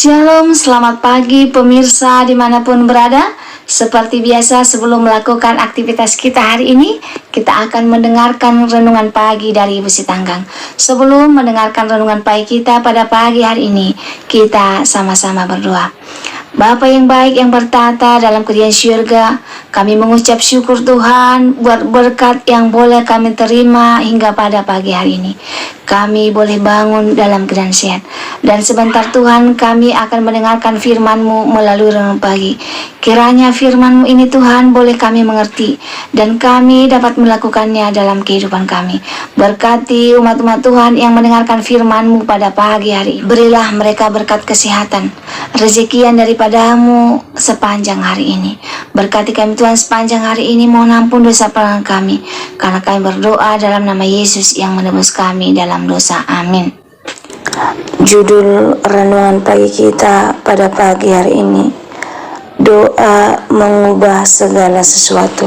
Shalom, selamat pagi pemirsa dimanapun berada. Seperti biasa sebelum melakukan aktivitas kita hari ini, kita akan mendengarkan renungan pagi dari Ibu Sitanggang. Sebelum mendengarkan renungan pagi kita pada pagi hari ini, kita sama-sama berdoa. Bapa yang baik yang bertata dalam kerajaan syurga, kami mengucap syukur Tuhan buat berkat yang boleh kami terima hingga pada pagi hari ini. Kami boleh bangun dalam keadaan sehat. Dan sebentar Tuhan kami akan mendengarkan firman-Mu melalui renungan pagi. Kiranya firman-Mu ini Tuhan boleh kami mengerti dan kami dapat melakukannya dalam kehidupan kami. Berkati umat-umat Tuhan yang mendengarkan firman-Mu pada pagi hari. Berilah mereka berkat kesehatan, rezeki yang daripadamu sepanjang hari ini. Berkati kami Tuhan sepanjang hari ini, mohon ampun dosa pelanggan kami, karena kami berdoa dalam nama Yesus yang menebus kami dalam dosa. Amin. Judul renungan pagi kita pada pagi hari ini, doa mengubah segala sesuatu.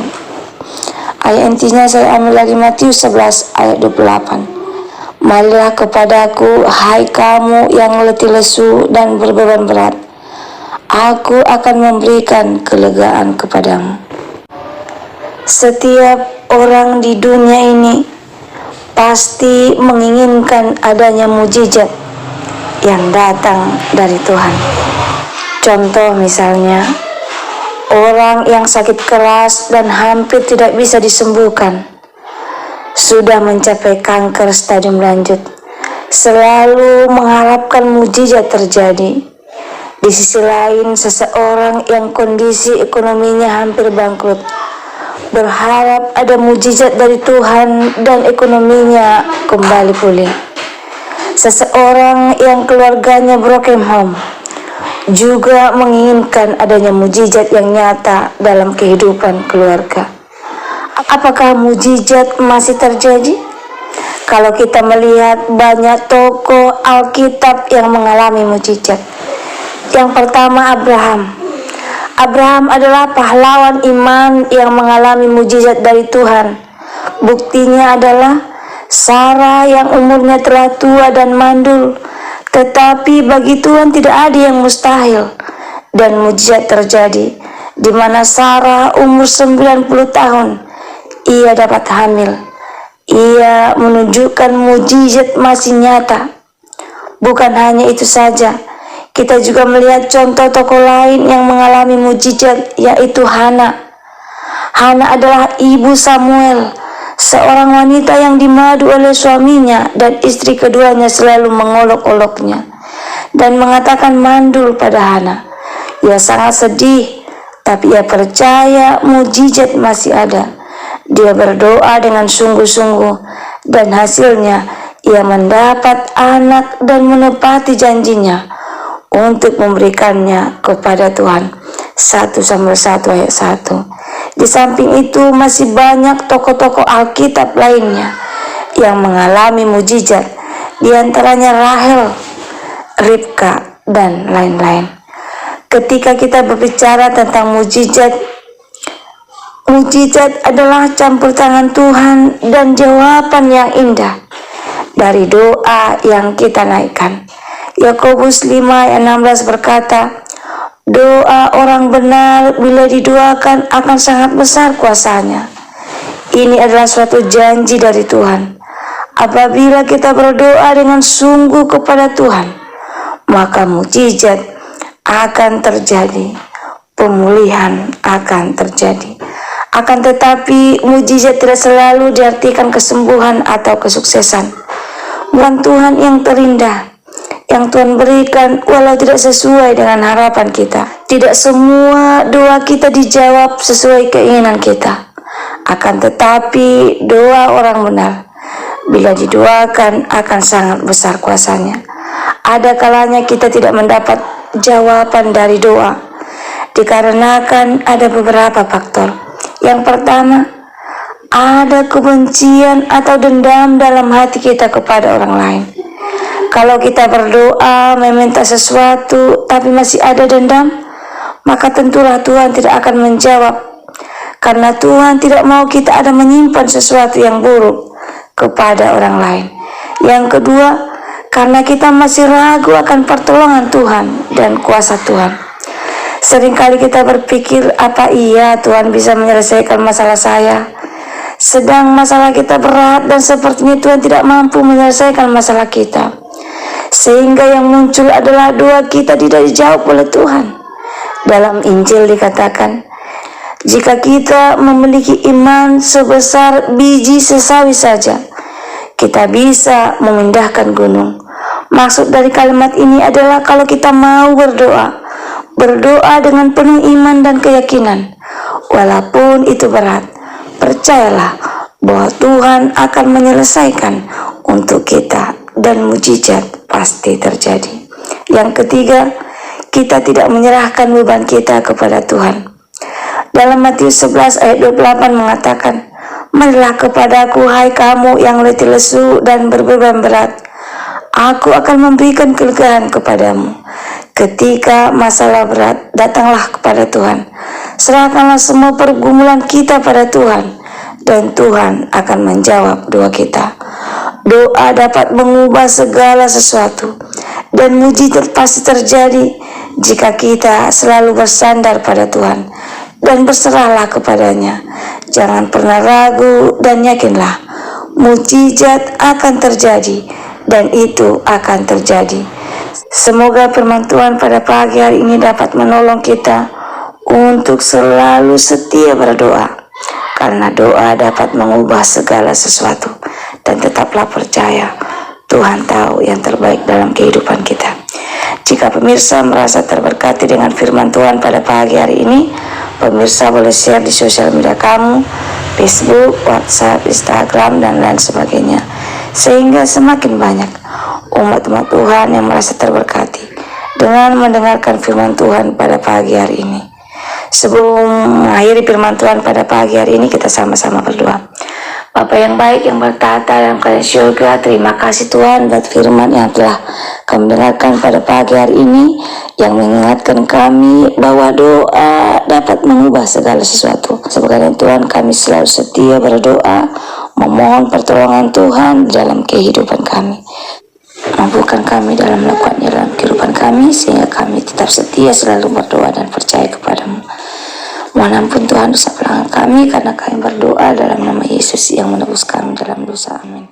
Ayat intinya saya ambil dari Matius 11 ayat 28. Marilah kepadaku, hai kamu yang letih lesu dan berbeban berat, aku akan memberikan kelegaan kepadamu. Setiap orang di dunia ini pasti menginginkan adanya mujizat yang datang dari Tuhan. Contoh misalnya, orang yang sakit keras dan hampir tidak bisa disembuhkan, sudah mencapai kanker stadium lanjut, selalu mengharapkan mujizat terjadi. Di sisi lain, seseorang yang kondisi ekonominya hampir bangkrut, berharap ada mujizat dari Tuhan dan ekonominya kembali pulih. Seseorang yang keluarganya broken home juga menginginkan adanya mujizat yang nyata dalam kehidupan keluarga. Apakah mujizat masih terjadi? Kalau kita melihat banyak tokoh Alkitab yang mengalami mujizat. Yang pertama, Abraham. Abraham adalah pahlawan iman yang mengalami mujizat dari Tuhan. Buktinya adalah Sarah yang umurnya telah tua dan mandul, tetapi bagi Tuhan tidak ada yang mustahil. Dan mujizat terjadi, di mana Sarah umur 90 tahun, ia dapat hamil. Ia menunjukkan mujizat masih nyata. Bukan hanya itu saja, kita juga melihat contoh tokoh lain yang mengalami mujizat, yaitu Hana. Hana adalah ibu Samuel, seorang wanita yang dimadu oleh suaminya, dan istri keduanya selalu mengolok-oloknya dan mengatakan mandul pada Hana. Ia sangat sedih, tapi ia percaya mujizat masih ada. Dia berdoa dengan sungguh-sungguh, dan hasilnya ia mendapat anak dan menepati janjinya untuk memberikannya kepada Tuhan. 1 Samuel 1 ayat 1. Di samping itu masih banyak tokoh-tokoh Alkitab lainnya yang mengalami mujizat, di antaranya Rahel, Ribka, dan lain-lain. Ketika kita berbicara tentang mujizat, mujizat adalah campur tangan Tuhan dan jawaban yang indah dari doa yang kita naikkan. Yakobus 5 ayat 16 berkata, doa orang benar bila didoakan akan sangat besar kuasanya. Ini adalah suatu janji dari Tuhan. Apabila kita berdoa dengan sungguh kepada Tuhan, maka mujizat akan terjadi, pemulihan akan terjadi. Akan tetapi mujizat tidak selalu diartikan kesembuhan atau kesuksesan. Bukan Tuhan yang terindah yang Tuhan berikan walau tidak sesuai dengan harapan kita. Tidak semua doa kita dijawab sesuai keinginan kita. Akan tetapi doa orang benar bila didoakan akan sangat besar kuasanya. Ada kalanya kita tidak mendapat jawaban dari doa, dikarenakan ada beberapa faktor. Yang pertama, ada kebencian atau dendam dalam hati kita kepada orang lain. Kalau kita berdoa meminta sesuatu tapi masih ada dendam, maka tentulah Tuhan tidak akan menjawab, karena Tuhan tidak mau kita ada menyimpan sesuatu yang buruk kepada orang lain. Yang kedua, karena kita masih ragu akan pertolongan Tuhan dan kuasa Tuhan. Seringkali kita berpikir, apa iya Tuhan bisa menyelesaikan masalah saya? Sedang masalah kita berat dan sepertinya Tuhan tidak mampu menyelesaikan masalah kita. Sehingga yang muncul adalah doa kita tidak dijawab oleh Tuhan. Dalam Injil dikatakan, jika kita memiliki iman sebesar biji sesawi saja, kita bisa memindahkan gunung. Maksud dari kalimat ini adalah kalau kita mau berdoa dengan penuh iman dan keyakinan, walaupun itu berat, percayalah bahwa Tuhan akan menyelesaikan untuk kita dan mujizat pasti terjadi. Yang ketiga, kita tidak menyerahkan beban kita kepada Tuhan. Dalam Matius 11 ayat 28 mengatakan, marilah kepadaku hai kamu yang letih lesu dan berbeban berat, aku akan memberikan kelegaan kepadamu. Ketika masalah berat, datanglah kepada Tuhan. Serahkanlah semua pergumulan kita pada Tuhan, dan Tuhan akan menjawab doa kita. Doa dapat mengubah segala sesuatu, dan mujizat pasti terjadi jika kita selalu bersandar pada Tuhan dan berserahlah kepadanya. Jangan pernah ragu dan yakinlah, mujizat akan terjadi dan itu akan terjadi. Semoga firman Tuhan pada pagi hari ini dapat menolong kita untuk selalu setia berdoa, karena doa dapat mengubah segala sesuatu. Dan tetaplah percaya, Tuhan tahu yang terbaik dalam kehidupan kita. Jika pemirsa merasa terberkati dengan firman Tuhan pada pagi hari ini, pemirsa boleh share di sosial media kamu, Facebook, WhatsApp, Instagram, dan lain sebagainya, sehingga semakin banyak umat-umat Tuhan yang merasa terberkati dengan mendengarkan firman Tuhan pada pagi hari ini. Sebelum mengakhiri firman Tuhan pada pagi hari ini, kita sama-sama berdoa. Bapa yang baik yang bertata dalam kerajaan surga, terima kasih Tuhan buat firman yang telah kami dengarkan pada pagi hari ini, yang mengingatkan kami bahwa doa dapat mengubah segala sesuatu. Sebagai Tuhan, kami selalu setia berdoa, memohon pertolongan Tuhan dalam kehidupan kami. Mampukan kami dalam melakukannya dalam kehidupan kami, sehingga kami tetap setia selalu berdoa dan percaya kepadamu. Mohon ampun Tuhan dosa pelanggan kami, karena kami berdoa dalam nama Yesus yang menebus kami dalam dosa. Amin.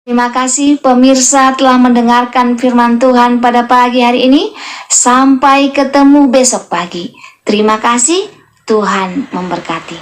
Terima kasih pemirsa telah mendengarkan firman Tuhan pada pagi hari ini. Sampai ketemu besok pagi. Terima kasih, Tuhan memberkati.